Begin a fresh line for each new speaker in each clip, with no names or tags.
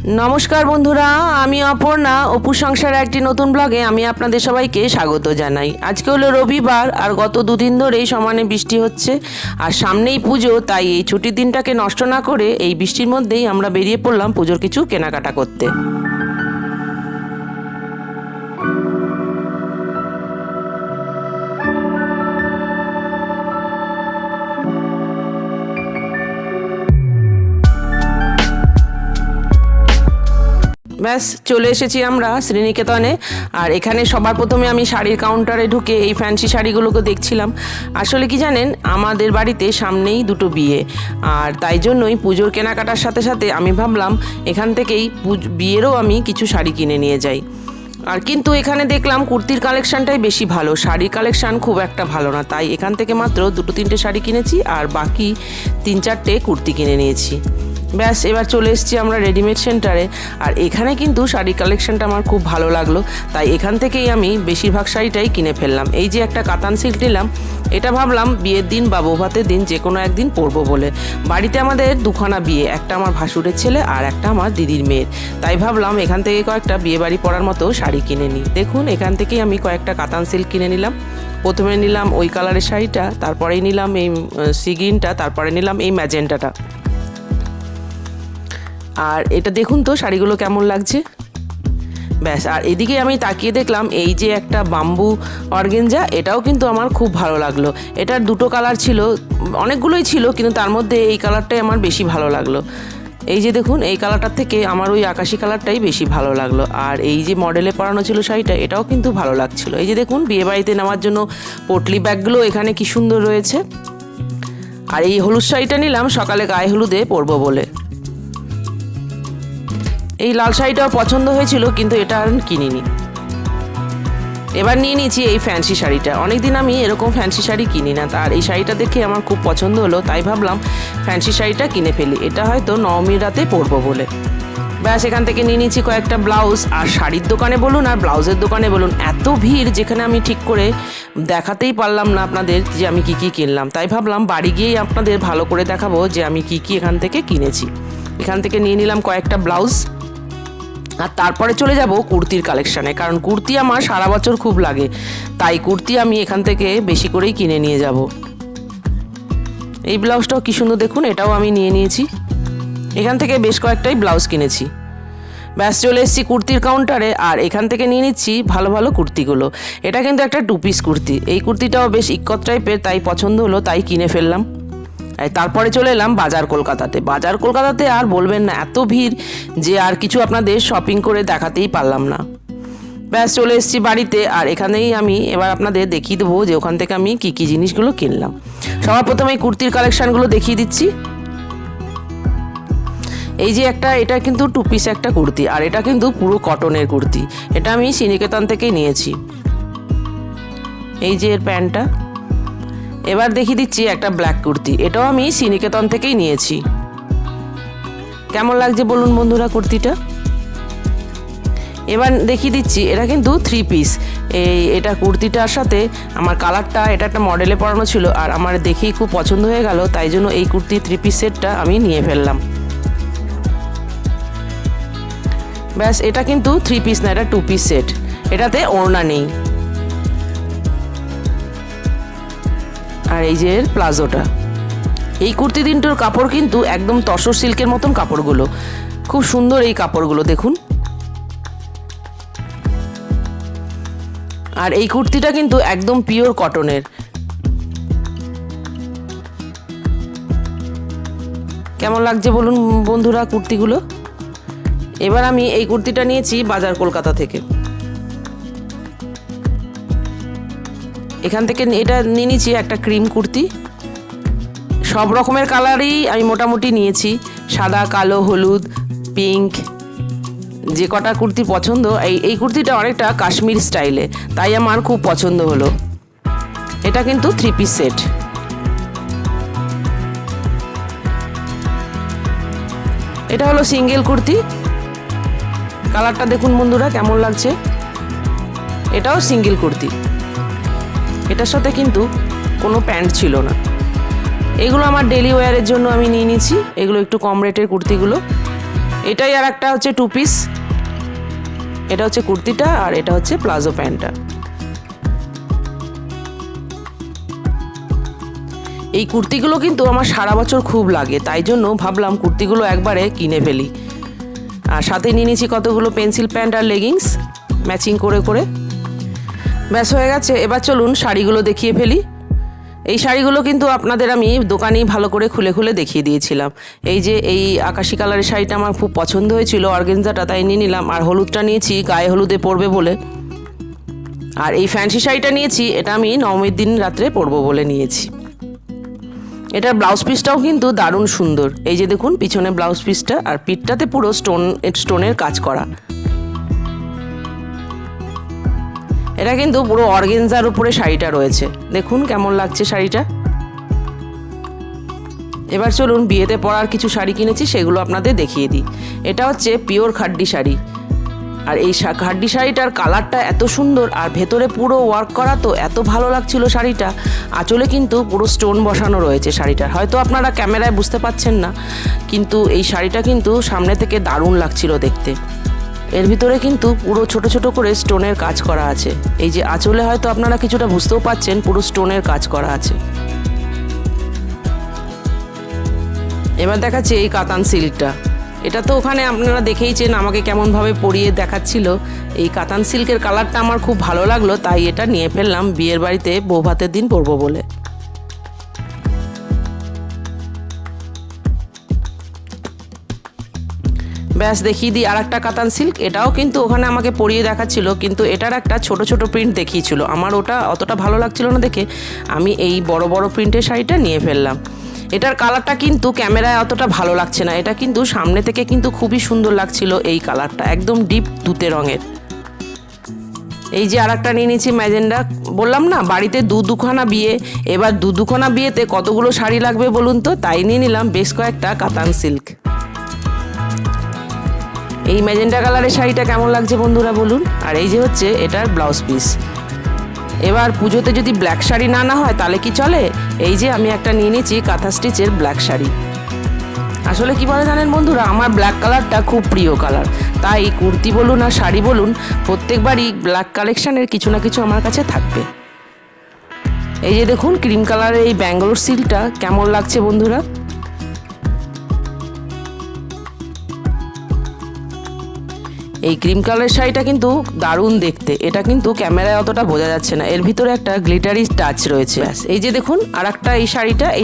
নমস্কার বন্ধুরা, আমি অপর্ণা। অপু সংসারে একটি নতুন ব্লগে আমি আপনাদের সবাইকে স্বাগত জানাই। আজকে হলো রবিবার, আর গত দুদিন ধরেই সমানে বৃষ্টি হচ্ছে, আর সামনেই পুজো। তাই এই ছুটির দিনটাকে নষ্ট না করে এই বৃষ্টির মধ্যেই আমরা বেরিয়ে পড়লাম পুজোর কিছু কেনাকাটা করতে। ব্যাস চলে এসেছি আমরা শ্রীনিকেতনে। আর এখানে সবার প্রথমে আমি শাড়ির কাউন্টারে ঢুকে এই ফ্যান্সি শাড়িগুলোকে দেখছিলাম। আসলে কি জানেন, আমাদের বাড়িতে সামনেই দুটো বিয়ে, আর তাই জন্যই পুজোর কেনাকাটার সাথে সাথে আমি ভাবলাম এখান থেকেই বিয়েরও আমি কিছু শাড়ি কিনে নিয়ে যাই। আর কিন্তু এখানে দেখলাম কুর্তির কালেকশানটাই বেশি ভালো, শাড়ির কালেকশান খুব একটা ভালো না। তাই এখান থেকে মাত্র দুটো তিনটে শাড়ি কিনেছি, আর বাকি 3-4টে কুর্তি কিনে নিয়েছি। ব্যাস এবার চলে এসেছি আমরা রেডিমেড সেন্টারে। আর এখানে কিন্তু শাড়ির কালেকশানটা আমার খুব ভালো লাগলো, তাই এখান থেকেই আমি বেশিরভাগ শাড়িটাই কিনে ফেললাম। এই যে একটা কাতান সিল্ক নিলাম, এটা ভাবলাম বিয়ের দিন বা বৌভাতের দিন যে কোনো একদিন পরবো বলে। বাড়িতে আমাদের দুখানা বিয়ে, একটা আমার ভাসুরের ছেলে আর একটা আমার দিদির মেয়ের। তাই ভাবলাম এখান থেকে কয়েকটা বিয়ে বাড়ি পরার মতো শাড়ি কিনে নিই। দেখুন এখান থেকেই আমি কয়েকটা কাতান সিল্ক কিনে নিলাম। প্রথমে নিলাম ওই কালারের শাড়িটা, তারপরেই নিলাম এই সি গ্রিনটা, তারপরে নিলাম এই ম্যাজেন্টাটা। আর এটা দেখুন তো শাড়িগুলো কেমন লাগছে। ব্যাস, আর এদিকে আমি তাকিয়ে দেখলাম এই যে একটা বাম্বু অর্গেঞ্জা, এটাও কিন্তু আমার খুব ভালো লাগলো। এটার দুটো কালার ছিল, অনেকগুলোই ছিল, কিন্তু তার মধ্যে এই কালারটাই আমার বেশি ভালো লাগলো। এই যে দেখুন, এই কালারটার থেকে আমার ওই আকাশি কালারটাই বেশি ভালো লাগলো। আর এই যে মডেলে পরানো ছিল শাড়িটা, এটাও কিন্তু ভালো লাগছিল। এই যে দেখুন, বিয়েবাড়িতে নেওয়ার জন্য পটলি ব্যাগগুলো এখানে কি সুন্দর রয়েছে। আর এই হলুদ শাড়িটা নিলাম সকালে গায়ে হলুদে পরবো বলে। এই লাল শাড়িটাও পছন্দ হয়েছিল, কিন্তু এটা আর কিনিনি। এবার নিয়ে নিয়েছি এই ফ্যান্সি শাড়িটা। অনেকদিন আমি এরকম ফ্যান্সি শাড়ি কিনি না, তার এই শাড়িটা দেখে আমার খুব পছন্দ হলো, তাই ভাবলাম ফ্যান্সি শাড়িটা কিনে ফেলি। এটা হয়তো নবমীর রাতে পরবো বলে। ব্যাস এখান থেকে নিয়ে নিয়েছি কয়েকটা ব্লাউজ। আর শাড়ির দোকানে বলুন আর ব্লাউজের দোকানে বলুন, এত ভিড়, যেখানে আমি ঠিক করে দেখাতেই পারলাম না আপনাদের যে আমি কি কি কিনলাম। তাই ভাবলাম বাড়ি গিয়েই আপনাদের ভালো করে দেখাবো যে আমি কি কি এখান থেকে কিনেছি। এখান থেকে নিয়ে নিলাম কয়েকটা ব্লাউজ, আর তারপরে চলে যাব কুর্তির কালেকশানে, কারণ কুর্তি আমার সারা বছর খুব লাগে। তাই কুর্তি আমি এখান থেকে বেশি করেই কিনে নিয়ে যাব। এই ব্লাউজটাও কি সুন্দর দেখুন, এটাও আমি নিয়ে নিয়েছি। এখান থেকে বেশ কয়েকটাই ব্লাউজ কিনেছি। ব্যাস চলে এসেছি কুর্তির কাউন্টারে, আর এখান থেকে নিয়ে নিচ্ছি ভালো ভালো কুর্তিগুলো। এটা কিন্তু একটা 2 পিস কুর্তি। এই কুর্তিটাও বেশ ইক্কত টাইপের, তাই পছন্দ হলো, তাই কিনে ফেললাম। তারপরে চলে এলাম বাজার কলকাতাতে। বাজার কলকাতাতে আর বলবেন না, এত ভিড় যে আর কিছু আপনাদের শপিং করে দেখাতেই পারলাম না। ব্যাস চলে এসেছি বাড়িতে, আর এখানেই আমি এবার আপনাদের দেখিয়ে দেবো যে ওখান থেকে আমি কী কী জিনিসগুলো কিনলাম। সবার প্রথমে এই কুর্তির কালেকশানগুলো দেখিয়ে দিচ্ছি। এই যে এটা কিন্তু 2 পিস একটা কুর্তি, আর এটা কিন্তু পুরো কটনের কুর্তি। এটা আমি শ্রীনিকেতন থেকেই নিয়েছি। এই যে এর প্যান্টটা। এবার দেখিয়ে দিচ্ছি একটা ব্ল্যাক কুর্তি, এটাও আমি শ্রীনিকেতন থেকেই নিয়েছি। কেমন লাগছে বলুন বন্ধুরা কুর্তিটা। এবার দেখিয়ে দিচ্ছি, এটা কিন্তু 3 পিস। এটা কুর্তিটার সাথে আমার কালারটা, এটা একটা মডেলে পরানো ছিল, আর আমার দেখেই খুব পছন্দ হয়ে গেল, তাই জন্য এই কুর্তি 3 পিস সেটটা আমি নিয়ে ফেললাম। ব্যাস এটা কিন্তু 3 পিস না, এটা 2 পিস সেট। এটাতে ওড়না নেই। আর এই যে প্লাজোটা, এই কুর্তি তিনটোর কাপড় কিন্তু একদম তসর সিল্কের মতন কাপড়গুলো, খুব সুন্দর এই কাপড়গুলো দেখুন। আর এই কুর্তিটা কিন্তু একদম পিওর কটনের। কেমন লাগছে বলুন বন্ধুরা কুর্তিগুলো। এবার আমি এই কুর্তিটা নিয়েছি বাজার কলকাতা থেকে। এখান থেকে এটা নিয়ে নিয়েছি একটা ক্রিম কুর্তি। সব রকমের কালারই আমি মোটামুটি নিয়েছি, সাদা, কালো, হলুদ, পিঙ্ক, যে কটা কুর্তি পছন্দ। এই কুর্তিটা অনেকটা কাশ্মীর স্টাইলে, তাই আমার খুব পছন্দ হলো। এটা কিন্তু 3 পিস সেট। এটা হলো সিঙ্গেল কুর্তি। কালারটা দেখুন বন্ধুরা কেমন লাগছে। এটাও সিঙ্গেল কুর্তি, এটার সাথে কিন্তু কোনো প্যান্ট ছিল না। এগুলো আমার ডেলি ওয়্যারের জন্য আমি নিয়ে নিয়েছি। এগুলো একটু কম রেটের কুর্তিগুলো। এটাই আর একটা হচ্ছে 2 পিস, এটা হচ্ছে কুর্তিটা আর এটা হচ্ছে প্লাজো প্যান্টটা। এই কুর্তিগুলো কিন্তু আমার সারা বছর খুব লাগে, তাই জন্য ভাবলাম কুর্তিগুলো একবারে কিনে ফেলি। আর সাথে নিয়ে নিয়েছি কতগুলো পেন্সিল প্যান্ট আর লেগিংস ম্যাচিং করে করে। ব্যাস হয়ে গেছে, এবার চলুন শাড়িগুলো দেখিয়ে ফেলি। এই শাড়িগুলো কিন্তু আপনাদের আমি দোকানেই ভালো করে খুলে খুলে দেখিয়ে দিয়েছিলাম। এই যে এই আকাশি কালারের শাড়িটা আমার খুব পছন্দ হয়েছিল, অর্গেনজাটা, তাই নিয়ে নিলাম। আর হলুদটা নিয়েছি গায়ে হলুদে পরবে বলে। আর এই ফ্যান্সি শাড়িটা নিয়েছি, এটা আমি নবমীর দিন রাত্রে পরবো বলে নিয়েছি। এটার ব্লাউজ পিসটাও কিন্তু দারুণ সুন্দর। এই যে দেখুন পিছনে ব্লাউজ পিসটা, আর পিঠটাতে পুরো স্টোনের কাজ করা। এটা কিন্তু পুরো অর্গেনজার উপরে শাড়িটা রয়েছে, দেখুন কেমন লাগছে শাড়িটা। এবার চলুন বিয়েতে পরার কিছু শাড়ি কিনেছি সেগুলো আপনাদের দেখিয়ে দিই। এটা হচ্ছে পিওর খাড্ডি শাড়ি, আর এই খাড্ডি শাড়িটার কালারটা এত সুন্দর, আর ভেতরে পুরো ওয়ার্ক করা, তো এত ভালো লাগছিল শাড়িটা। আঁচলে কিন্তু পুরো স্টোন বসানো রয়েছে শাড়িটার, হয়তো আপনারা ক্যামেরায় বুঝতে পাচ্ছেন না, কিন্তু এই শাড়িটা কিন্তু সামনে থেকে দারুণ লাগছিল দেখতে। এর ভিতরে কিন্তু পুরো ছোট ছোট করে স্টোনের কাজ করা আছে। এই যে আঁচলে হয়তো আপনারা কিছুটা বুঝতেও পাচ্ছেন, পুরো স্টোনের কাজ করা আছে। এবার দেখাচ্ছি এই কাতান সিল্কটা। এটা তো ওখানে আপনারা দেখেইছেন আমাকে কেমনভাবে পরিয়ে দেখাচ্ছিল। এই কাতান সিল্কের কালারটা আমার খুব ভালো লাগলো, তাই এটা নিয়ে ফেললাম বিয়ের বাড়িতে বউ ভাতের দিন পরবো বলে। ব্যাস দেখিয়ে দিই আর একটা কাতান সিল্ক। এটাও কিন্তু ওখানে আমাকে পরিয়ে দেখাচ্ছিল, কিন্তু এটার একটা ছোট ছোট প্রিন্ট দেখিয়েছিল। আমার ওটা অতটা ভালো লাগছিল না দেখে আমি এই বড় বড় প্রিন্টের শাড়িটা নিয়ে ফেললাম। এটার কালারটা কিন্তু ক্যামেরায় অতটা ভালো লাগছে না, এটা কিন্তু সামনে থেকে কিন্তু খুবই সুন্দর লাগছিল। এই কালারটা একদম ডিপ তুতে রঙের। এই যে আর একটা নিয়ে নিয়েছি ম্যাজেন্ডা। বললাম না বাড়িতে দুখানা বিয়ে, এবার দুখানা বিয়েতে কতগুলো শাড়ি লাগবে বলুন তো, তাই নিয়ে নিলাম বেশ কয়েকটা কাতান সিল্ক। এই ম্যাজেন্ডা কালারের শাড়িটা কেমন লাগছে বন্ধুরা বলুন। আর এই যে হচ্ছে এটার ব্লাউজ পিস। এবার পুজোতে যদি ব্ল্যাক শাড়ি না হয় তাহলে কি চলে, এই যে আমি একটা নিয়ে নিয়েছি কাঁথা স্টিচের ব্ল্যাক শাড়ি। আসলে কি বলে জানেন বন্ধুরা, আমার ব্ল্যাক কালারটা খুব প্রিয় কালার, তাই কুর্তি বলুন আর শাড়ি বলুন প্রত্যেকবারই ব্ল্যাক কালেকশানের কিছু না কিছু আমার কাছে থাকবে। এই যে দেখুন ক্রিম কালারের এই ব্যাঙ্গালোর সিল্কটা কেমন লাগছে বন্ধুরা। এই ক্রিম কালারের শাড়িটা কিন্তু দারুণ দেখতে, এটা কিন্তু ক্যামেরায় অতটা বোঝা যাচ্ছে না, এর ভিতরে একটা গ্লিটারি টাচ রয়েছে। এই যে দেখুন আর একটা এই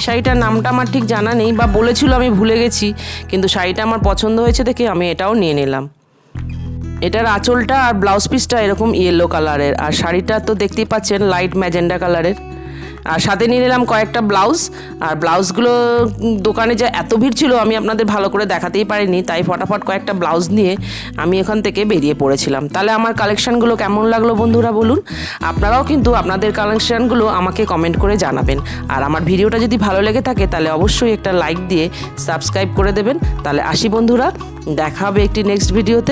শাড়িটার নামটা আমার ঠিক জানা নেই, বা বলেছিল আমি ভুলে গেছি, কিন্তু শাড়িটা আমার পছন্দ হয়েছে দেখে আমি এটাও নিয়ে নিলাম। এটার আঁচলটা আর ব্লাউজ পিসটা এরকম ইয়েলো কালারের, আর শাড়িটা তো দেখতেই পাচ্ছেন লাইট ম্যাজেন্ডা কালারের। আর সাথে নিয়ে নিলাম কয়েকটা ব্লাউজ। আর ব্লাউজগুলো দোকানে যে এত ভিড় ছিল আমি আপনাদের ভালো করে দেখাতেই পারিনি, তাই ফটাফট কয়েকটা ব্লাউজ নিয়ে আমি এখান থেকে বেরিয়ে পড়েছিলাম। তাহলে আমার কালেকশানগুলো কেমন লাগলো বন্ধুরা বলুন। আপনারাও কিন্তু আপনাদের কালেকশানগুলো আমাকে কমেন্ট করে জানাবেন। আর আমার ভিডিওটা যদি ভালো লেগে থাকে তাহলে অবশ্যই একটা লাইক দিয়ে সাবস্ক্রাইব করে দেবেন। তাহলে আসি বন্ধুরা, দেখা হবে একটি নেক্সট ভিডিওতে।